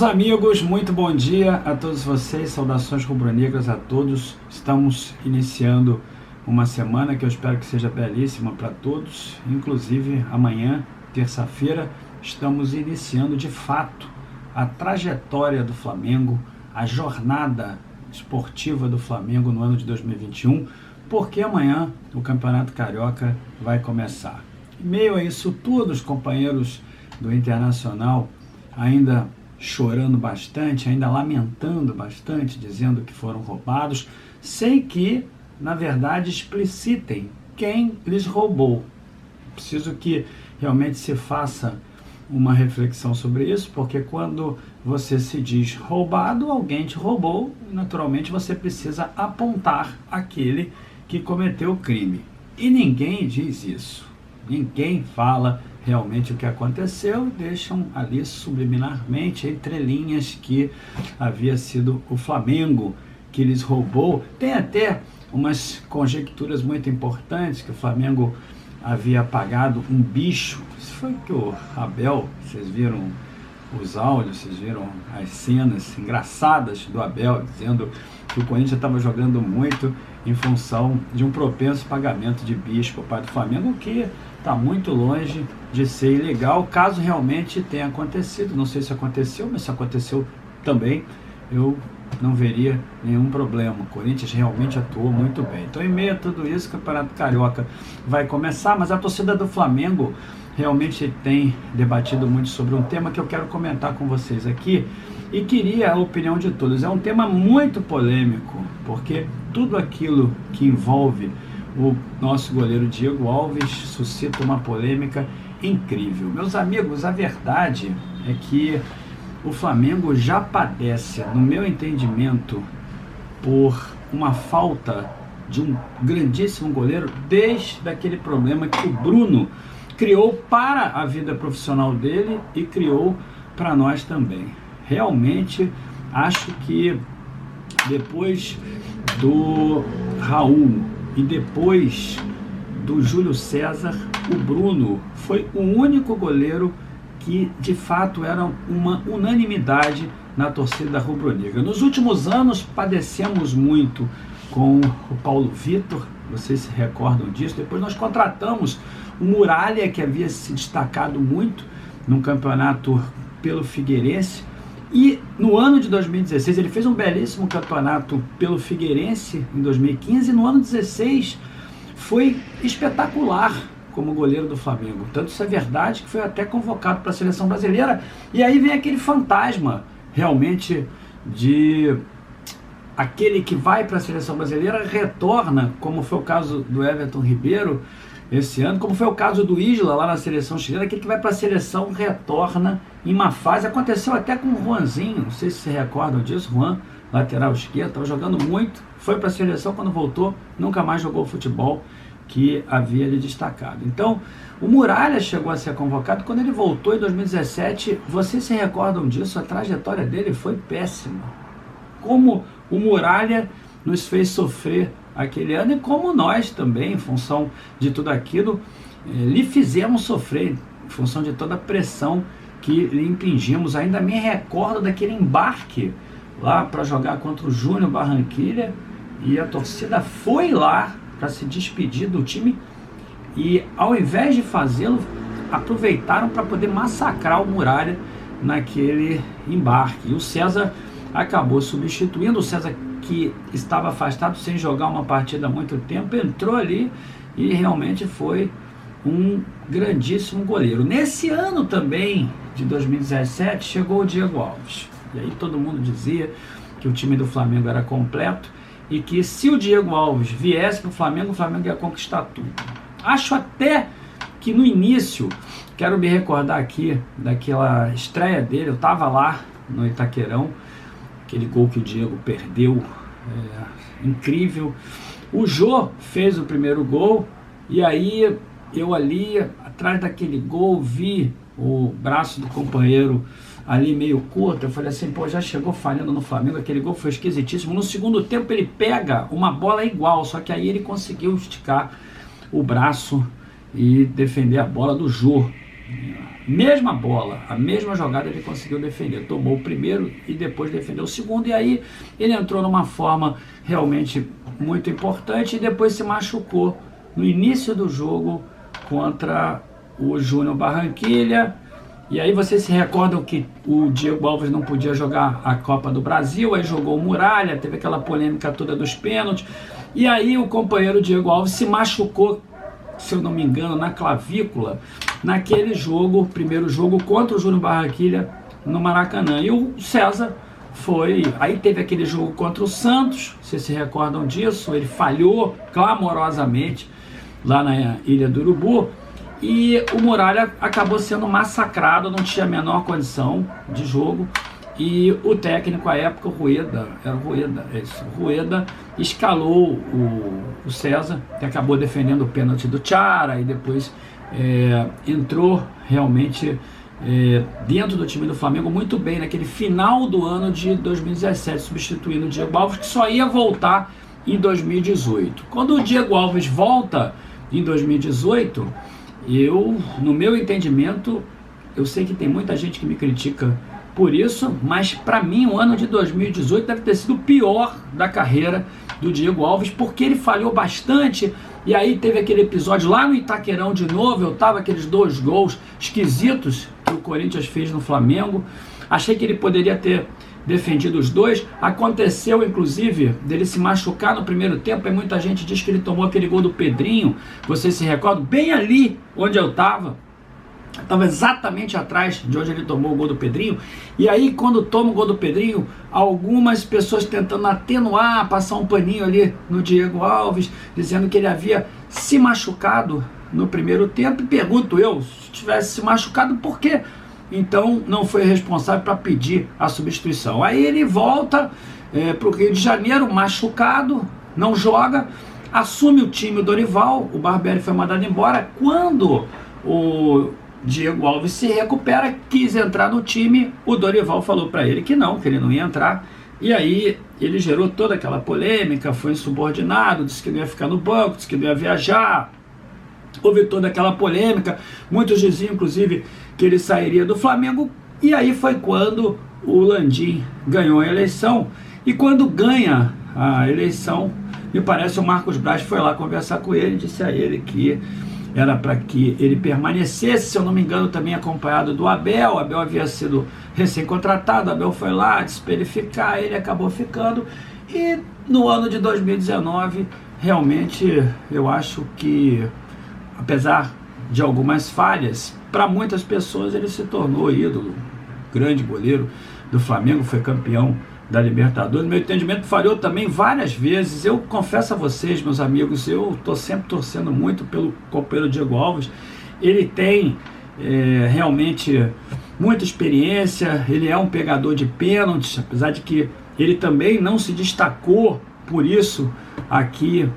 Meus amigos, muito bom dia a todos vocês, saudações rubro-negras a todos. Estamos iniciando uma semana que eu espero que seja belíssima para todos, inclusive amanhã, terça-feira, estamos iniciando de fato a trajetória do Flamengo, a jornada esportiva do Flamengo no ano de 2021, porque amanhã o Campeonato Carioca vai começar. Em meio a isso tudo, os companheiros do Internacional ainda chorando bastante, ainda lamentando bastante, dizendo que foram roubados, sem que, na verdade, explicitem quem lhes roubou. Preciso que realmente se faça uma reflexão sobre isso, porque quando você se diz roubado, alguém te roubou, e naturalmente você precisa apontar aquele que cometeu o crime. E ninguém diz isso, ninguém fala realmente o que aconteceu, deixam ali subliminarmente, entre linhas, que havia sido o Flamengo que lhes roubou. Tem até umas conjecturas muito importantes, que o Flamengo havia apagado um bicho. Isso foi que o Abel, vocês viram os áudios, vocês viram as cenas engraçadas do Abel, dizendo que o Corinthians estava jogando muito em função de um propenso pagamento de bicho por parte do Flamengo, que está muito longe de ser ilegal, caso realmente tenha acontecido. Não sei se aconteceu, mas se aconteceu também, eu não veria nenhum problema. O Corinthians realmente atuou muito bem. Então, em meio a tudo isso, o Campeonato Carioca vai começar, mas a torcida do Flamengo realmente tem debatido muito sobre um tema que eu quero comentar com vocês aqui e queria a opinião de todos. É um tema muito polêmico, porque tudo aquilo que envolve o nosso goleiro Diego Alves suscita uma polêmica incrível. Meus amigos, a verdade é que o Flamengo já padece, no meu entendimento, por uma falta de um grandíssimo goleiro, desde aquele problema que o Bruno criou para a vida profissional dele e criou para nós também. Realmente acho que depois do Raul e depois do Júlio César, o Bruno foi o único goleiro que de fato era uma unanimidade na torcida rubro-negra. Nos últimos anos padecemos muito com o Paulo Vitor, vocês se recordam disso. Depois nós contratamos o Muralha, que havia se destacado muito no campeonato pelo Figueirense, e no ano de 2016 ele fez um belíssimo campeonato pelo Figueirense em 2015, e no ano 16 foi espetacular como goleiro do Flamengo. Tanto isso é verdade que foi até convocado para a seleção brasileira. E aí vem aquele fantasma realmente de aquele que vai para a seleção brasileira retorna, como foi o caso do Everton Ribeiro esse ano, como foi o caso do Isla lá na seleção chilena. Aquele que vai para a seleção retorna em uma fase. Aconteceu até com o Juanzinho, não sei se se recordam disso. Juan, lateral esquerdo, estava jogando muito, foi para a seleção, quando voltou nunca mais jogou o futebol que havia lhe destacado. Então o Muralha chegou a ser convocado. Quando ele voltou em 2017, vocês se recordam disso, a trajetória dele foi péssima. Como o Muralha nos fez sofrer aquele ano, e como nós também, em função de tudo aquilo, lhe fizemos sofrer, em função de toda a pressão que lhe impingimos. Ainda me recordo daquele embarque lá para jogar contra o Júnior Barranquilla, e a torcida foi lá para se despedir do time, e ao invés de fazê-lo, aproveitaram para poder massacrar o Muralha naquele embarque. E o César acabou substituindo. O César, que estava afastado sem jogar uma partida há muito tempo, entrou ali e realmente foi um grandíssimo goleiro. Nesse ano também, de 2017, chegou o Diego Alves. E aí todo mundo dizia que o time do Flamengo era completo e que se o Diego Alves viesse para o Flamengo ia conquistar tudo. Acho até que no início, quero me recordar aqui daquela estreia dele, eu estava lá no Itaquerão, aquele gol que o Diego perdeu, incrível. O Jô fez o primeiro gol, e aí eu ali atrás daquele gol vi o braço do companheiro ali meio curto. Eu falei assim, pô, já chegou falhando no Flamengo. Aquele gol foi esquisitíssimo. No segundo tempo ele pega uma bola igual, só que aí ele conseguiu esticar o braço e defender a bola do Jô. mesma bola, a mesma jogada ele conseguiu defender, tomou o primeiro e depois defendeu o segundo, e aí ele entrou numa forma realmente muito importante e depois se machucou no início do jogo contra o Júnior Barranquilla. E aí vocês se recordam que o Diego Alves não podia jogar a Copa do Brasil, aí jogou o Muralha, teve aquela polêmica toda dos pênaltis, e aí o companheiro Diego Alves se machucou, se eu não me engano, na clavícula, naquele jogo, primeiro jogo contra o Júnior Barranquilla no Maracanã. E o César foi, aí teve aquele jogo contra o Santos, vocês se recordam disso, ele falhou clamorosamente lá na Ilha do Urubu, e o Muralha acabou sendo massacrado, não tinha a menor condição de jogo, e o técnico à época, o Rueda, escalou o César, que acabou defendendo o pênalti do Chara, e depois entrou realmente dentro do time do Flamengo muito bem naquele final do ano de 2017, substituindo o Diego Alves, que só ia voltar em 2018. Quando o Diego Alves volta em 2018, no meu entendimento, eu sei que tem muita gente que me critica por isso, mas para mim o ano de 2018 deve ter sido o pior da carreira do Diego Alves, porque ele falhou bastante, e aí teve aquele episódio lá no Itaquerão de novo, eu tava aqueles 2 gols esquisitos que o Corinthians fez no Flamengo, achei que ele poderia ter defendido os 2, aconteceu inclusive dele se machucar no primeiro tempo, e muita gente diz que ele tomou aquele gol do Pedrinho, vocês se recordam? Bem ali onde eu estava exatamente atrás de onde ele tomou o gol do Pedrinho, e aí quando toma o gol do Pedrinho, algumas pessoas tentando atenuar, passar um paninho ali no Diego Alves, dizendo que ele havia se machucado no primeiro tempo, e pergunto eu, se tivesse se machucado, por quê? Então não foi responsável para pedir a substituição. Aí ele volta para o Rio de Janeiro machucado, não joga, assume o time o Dorival, o Barbieri foi mandado embora. Quando o Diego Alves se recupera, quis entrar no time, o Dorival falou para ele que ele não ia entrar, e aí ele gerou toda aquela polêmica, foi insubordinado, disse que não ia ficar no banco, disse que não ia viajar, houve toda aquela polêmica, muitos diziam inclusive que ele sairia do Flamengo, e aí foi quando o Landim ganhou a eleição, e quando ganha a eleição, me parece o Marcos Braz foi lá conversar com ele, disse a ele que era para que ele permanecesse, se eu não me engano também acompanhado do Abel, havia sido recém-contratado, Abel foi lá, disse para ele ficar, ele acabou ficando, e no ano de 2019, realmente eu acho que, apesar de algumas falhas, para muitas pessoas ele se tornou ídolo, grande goleiro do Flamengo, foi campeão da Libertadores. Meu entendimento falhou também várias vezes. Eu confesso a vocês, meus amigos, eu estou sempre torcendo muito pelo companheiro Diego Alves. Ele tem realmente muita experiência, ele é um pegador de pênaltis, apesar de que ele também não se destacou por isso aqui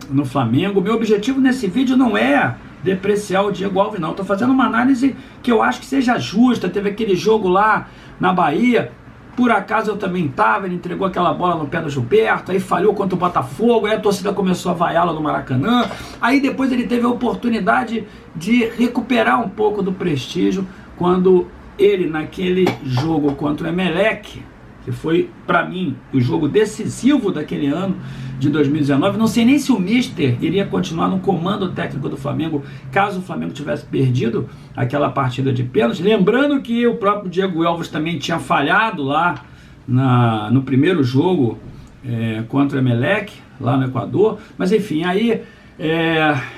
no Flamengo. Meu objetivo nesse vídeo não é depreciar o Diego Alves, não. Estou fazendo uma análise que eu acho que seja justa. Teve aquele jogo lá na Bahia, por acaso eu também estava, ele entregou aquela bola no pé do Gilberto, aí falhou contra o Botafogo, aí a torcida começou a vaiá-la no Maracanã, aí depois ele teve a oportunidade de recuperar um pouco do prestígio, quando ele, naquele jogo contra o Emelec, que foi, para mim, o jogo decisivo daquele ano de 2019, não sei nem se o Mister iria continuar no comando técnico do Flamengo, caso o Flamengo tivesse perdido aquela partida de pênalti, lembrando que o próprio Diego Alves também tinha falhado lá no primeiro jogo contra o Emelec, lá no Equador, mas enfim, aí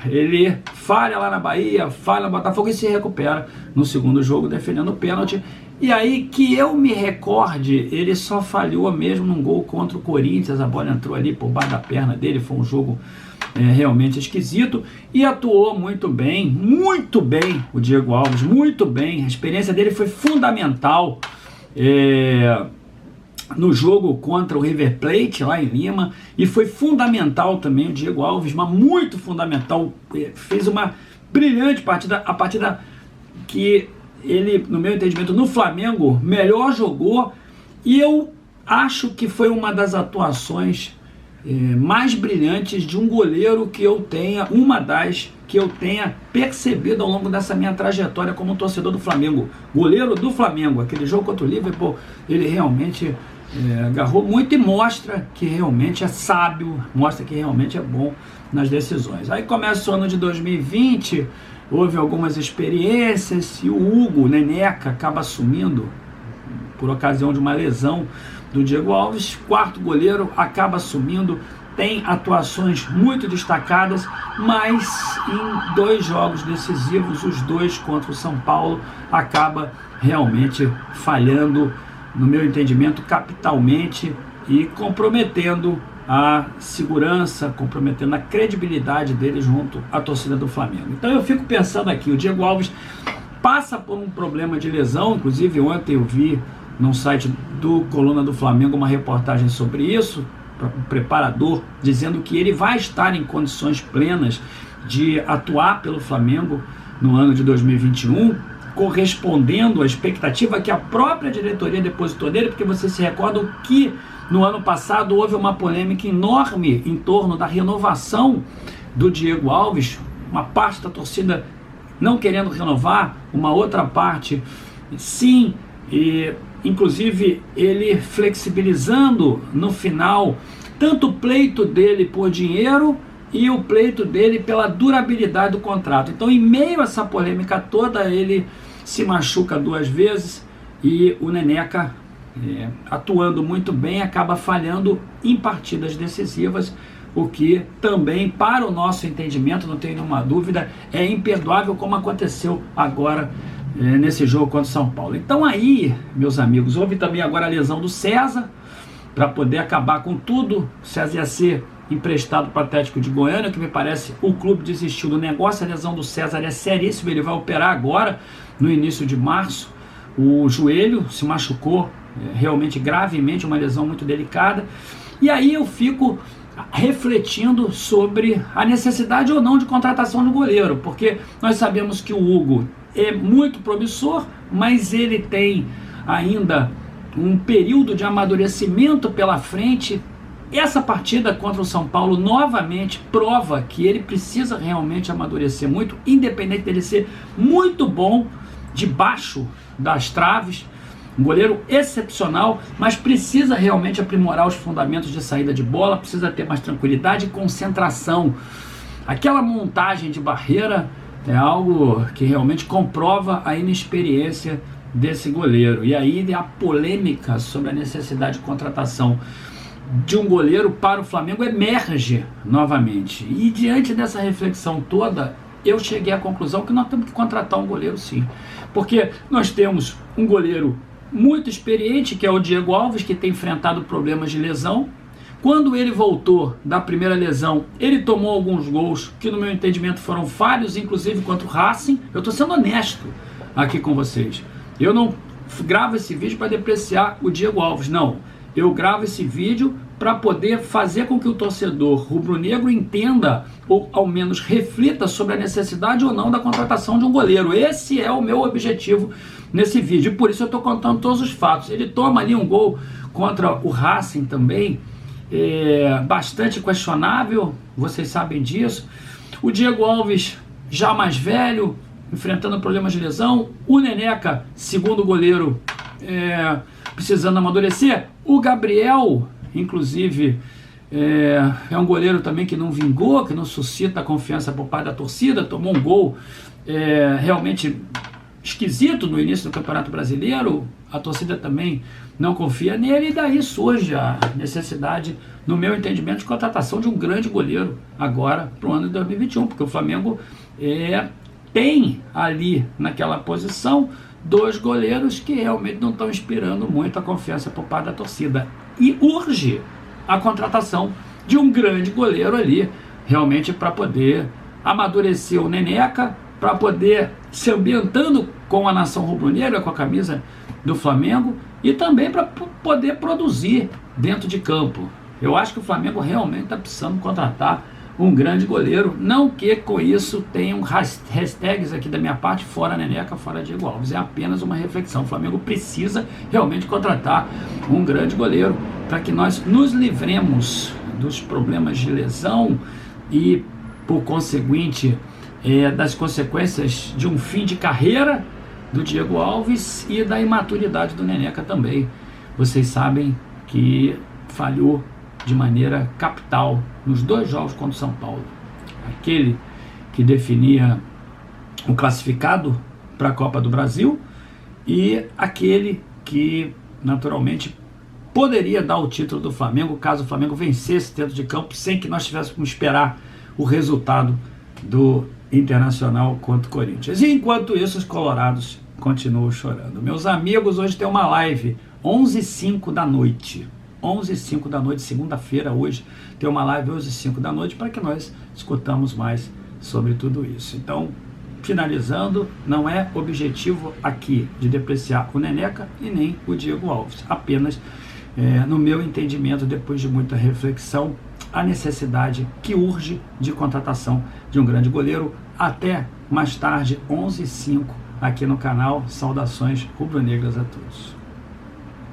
ele falha lá na Bahia, falha no Botafogo e se recupera no segundo jogo defendendo o pênalti. E aí, que eu me recorde, ele só falhou mesmo num gol contra o Corinthians, a bola entrou ali por baixo da perna dele, foi um jogo realmente esquisito, e atuou muito bem o Diego Alves, muito bem, a experiência dele foi fundamental no jogo contra o River Plate, lá em Lima, e foi fundamental também o Diego Alves, mas muito fundamental, fez uma brilhante partida, a partida que ele, no meu entendimento, no Flamengo, melhor jogou, e eu acho que foi uma das atuações mais brilhantes de um goleiro que eu tenha, uma das que eu tenha percebido ao longo dessa minha trajetória como torcedor do Flamengo. Goleiro do Flamengo, aquele jogo contra o Liverpool, ele realmente agarrou muito e mostra que realmente é sábio, mostra que realmente é bom nas decisões. Aí começa o ano de 2020, houve algumas experiências e o Hugo Neneca acaba assumindo por ocasião de uma lesão do Diego Alves. Quarto goleiro, acaba assumindo, tem atuações muito destacadas, mas em 2 jogos decisivos, os 2 contra o São Paulo, acaba realmente falhando, no meu entendimento, capitalmente, e comprometendo a segurança, comprometendo a credibilidade dele junto à torcida do Flamengo. Então eu fico pensando aqui, o Diego Alves passa por um problema de lesão. Inclusive ontem eu vi no site do Coluna do Flamengo uma reportagem sobre isso, o preparador dizendo que ele vai estar em condições plenas de atuar pelo Flamengo no ano de 2021, correspondendo à expectativa que a própria diretoria depositou nele, porque vocês se recordam que no ano passado houve uma polêmica enorme em torno da renovação do Diego Alves, uma parte da torcida não querendo renovar, uma outra parte sim, e inclusive ele flexibilizando no final tanto o pleito dele por dinheiro e o pleito dele pela durabilidade do contrato. Então, em meio a essa polêmica toda, ele se machuca 2 vezes e o Neneca, atuando muito bem, acaba falhando em partidas decisivas, o que também, para o nosso entendimento, não tenho nenhuma dúvida, é imperdoável, como aconteceu agora nesse jogo contra o São Paulo. Então aí, meus amigos, houve também agora a lesão do César, para poder acabar com tudo. O César ia ser emprestado para o Atlético de Goiânia, que me parece o clube desistiu do negócio. A lesão do César é seríssima, ele vai operar agora, no início de março. O joelho se machucou realmente gravemente, uma lesão muito delicada. E aí eu fico refletindo sobre a necessidade ou não de contratação de goleiro, porque nós sabemos que o Hugo é muito promissor, mas ele tem ainda um período de amadurecimento pela frente. Essa partida contra o São Paulo novamente prova que ele precisa realmente amadurecer muito, independente dele ser muito bom debaixo das traves, um goleiro excepcional, mas precisa realmente aprimorar os fundamentos de saída de bola, precisa ter mais tranquilidade e concentração. Aquela montagem de barreira é algo que realmente comprova a inexperiência desse goleiro. E aí a polêmica sobre a necessidade de contratação de um goleiro para o Flamengo emerge novamente. E diante dessa reflexão toda, eu cheguei à conclusão que nós temos que contratar um goleiro sim. Porque nós temos um goleiro muito experiente, que é o Diego Alves, que tem enfrentado problemas de lesão. Quando ele voltou da primeira lesão, ele tomou alguns gols que, no meu entendimento, foram falhos, inclusive contra o Racing. Eu estou sendo honesto aqui com vocês. Eu não gravo esse vídeo para depreciar o Diego Alves, não. Eu gravo esse vídeo para poder fazer com que o torcedor rubro-negro entenda, ou ao menos reflita sobre a necessidade ou não da contratação de um goleiro. Esse é o meu objetivo nesse vídeo, e por isso eu estou contando todos os fatos. Ele toma ali um gol contra o Racing também, bastante questionável, vocês sabem disso. O Diego Alves já mais velho, enfrentando problemas de lesão. O Neneca, segundo goleiro, precisando amadurecer. O Gabriel, inclusive, é um goleiro também que não vingou, que não suscita confiança por parte da torcida. Tomou um gol realmente esquisito no início do Campeonato Brasileiro. A torcida também não confia nele, e daí surge a necessidade, no meu entendimento, de contratação de um grande goleiro agora para o ano de 2021, porque o Flamengo tem ali naquela posição 2 goleiros que realmente não estão inspirando muito a confiança por parte da torcida, e urge a contratação de um grande goleiro ali, realmente para poder amadurecer o Neneca, para poder se ambientando com a nação rubro-negra, com a camisa do Flamengo, e também para poder produzir dentro de campo. Eu acho que o Flamengo realmente está precisando contratar um grande goleiro. Não que com isso tenham hashtags aqui da minha parte, fora Neneca, fora Diego Alves. É apenas uma reflexão. O Flamengo precisa realmente contratar um grande goleiro para que nós nos livremos dos problemas de lesão e, por conseguinte, das consequências de um fim de carreira do Diego Alves e da imaturidade do Neneca também. Vocês sabem que falhou de maneira capital nos 2 jogos contra o São Paulo. Aquele que definia o classificado para a Copa do Brasil e aquele que naturalmente poderia dar o título do Flamengo caso o Flamengo vencesse dentro de campo sem que nós tivéssemos que esperar o resultado do Internacional contra o Corinthians. E enquanto isso, os colorados continuam chorando. Meus amigos, hoje tem uma live 11h05 da noite. 11h05 da noite, segunda-feira, hoje tem uma live 11h05 da noite para que nós discutamos mais sobre tudo isso. Então, finalizando, não é objetivo aqui de depreciar o Neneca e nem o Diego Alves, apenas no meu entendimento, depois de muita reflexão, a necessidade que urge de contratação de um grande goleiro. Até mais tarde, 11h05 aqui no canal. Saudações rubro-negras a todos.